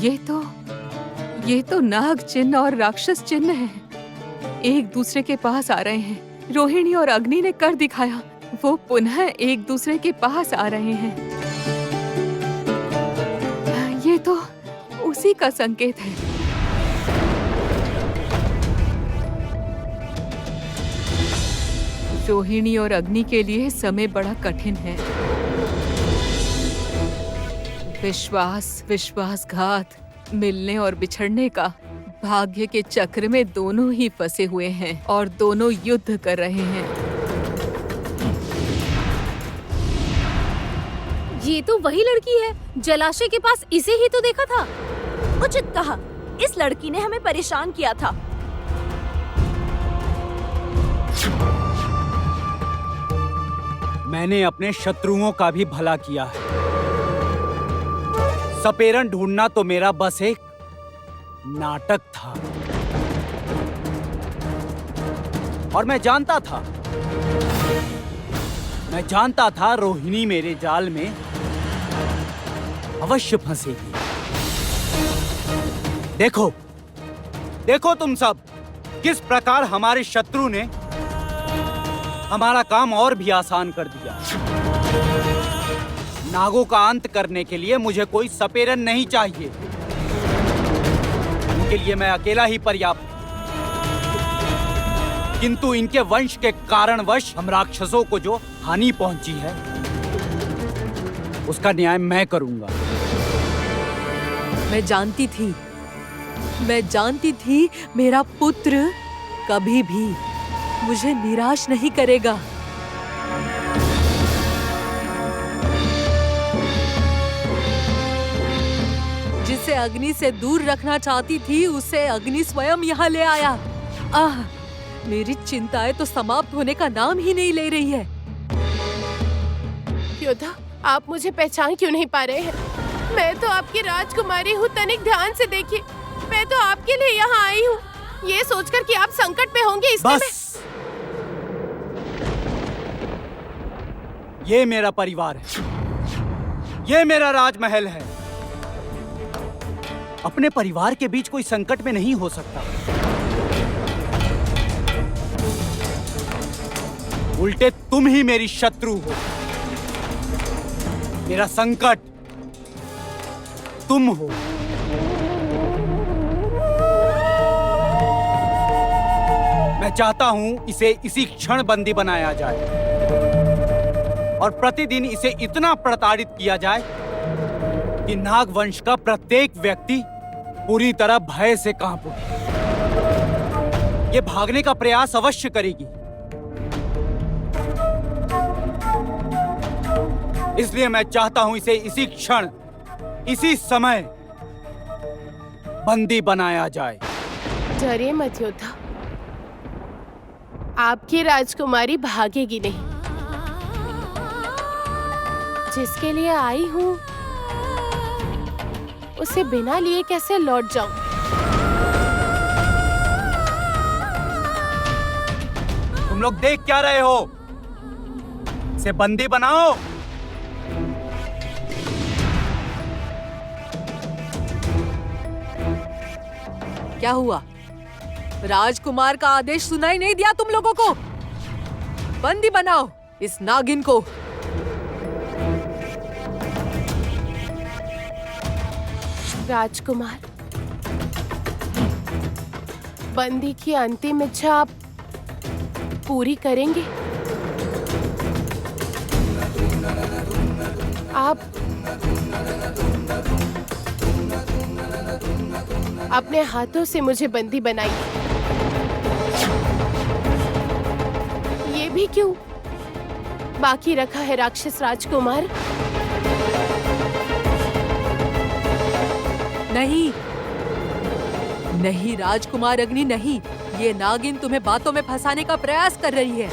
ये तो नाग चिन्ह और राक्षस चिन्ह है। एक दूसरे के पास आ रहे हैं। रोहिणी और अग्नि ने कर दिखाया, वो पुनः एक दूसरे के पास आ रहे हैं। ये तो उसी का संकेत है। रोहिणी और अग्नि के लिए समय बड़ा कठिन है। विश्वासघात, मिलने और बिछड़ने का भाग्य के चक्र में दोनों ही फंसे हुए हैं और दोनों युद्ध कर रहे हैं। ये तो वही लड़की है, जलाशय के पास इसे ही तो देखा था। उचित कहा, इस लड़की ने हमें परेशान किया था। मैंने अपने शत्रुओं का भी भला किया है। सपेरन ढूंढना तो मेरा बस एक नाटक था और मैं जानता था रोहिणी मेरे जाल में अवश्य फंसेगी। देखो तुम सब, किस प्रकार हमारे शत्रु ने हमारा काम और भी आसान कर दिया। नागों का अंत करने के लिए मुझे कोई सपेरन नहीं चाहिए, उनके लिए मैं अकेला ही पर्याप्त हूं। किंतु इनके वंश के कारणवश हम राक्षसों को जो हानि पहुंची है, उसका न्याय मैं करूंगा। मैं जानती थी मेरा पुत्र कभी भी मुझे निराश नहीं करेगा। जिसे अग्नि से दूर रखना चाहती थी, उसे अग्नि स्वयं यहाँ ले आया। मेरी चिंताएं तो समाप्त होने का नाम ही नहीं ले रही है। योद्धा, आप मुझे पहचान क्यों नहीं पा रहे हैं? मैं तो आपकी राजकुमारी हूँ, तनिक ध्यान से देखिए। मैं तो आपके लिए यहाँ आई हूँ, ये सोचकर कि आप संकट में होंगे, इसलिए बस। ये मेरा परिवार है, ये मेरा राजमहल है। अपने परिवार के बीच कोई संकट में नहीं हो सकता। उल्टे तुम ही मेरी शत्रु हो। मेरा संकट तुम हो। मैं चाहता हूं इसे इसी क्षण बंदी बनाया जाए और प्रतिदिन इसे इतना प्रताड़ित किया जाए कि नाग वंश का प्रत्येक व्यक्ति पूरी तरह भय से कांप उठे। ये भागने का प्रयास अवश्य करेगी, इसलिए मैं चाहता हूं इसे इसी क्षण, इसी समय बंदी बनाया जाए। डरिए मत योद्धा, आपकी राजकुमारी भागेगी नहीं। जिसके लिए आई हूँ, उसे बिना लिए कैसे लौट जाऊं? तुम लोग देख क्या रहे हो? इसे बंदी बनाओ। क्या हुआ? राजकुमार का आदेश सुनाई नहीं दिया तुम लोगों को? बंदी बनाओ इस नागिन को। राजकुमार, बंदी की अंतिम इच्छा आप पूरी करेंगे? आप अपने हाथों से मुझे बंदी बनाइए। ये भी क्यों बाकी रखा है राक्षस राजकुमार? नहीं राजकुमार अग्नि, नहीं। ये नागिन तुम्हें बातों में फंसाने का प्रयास कर रही है।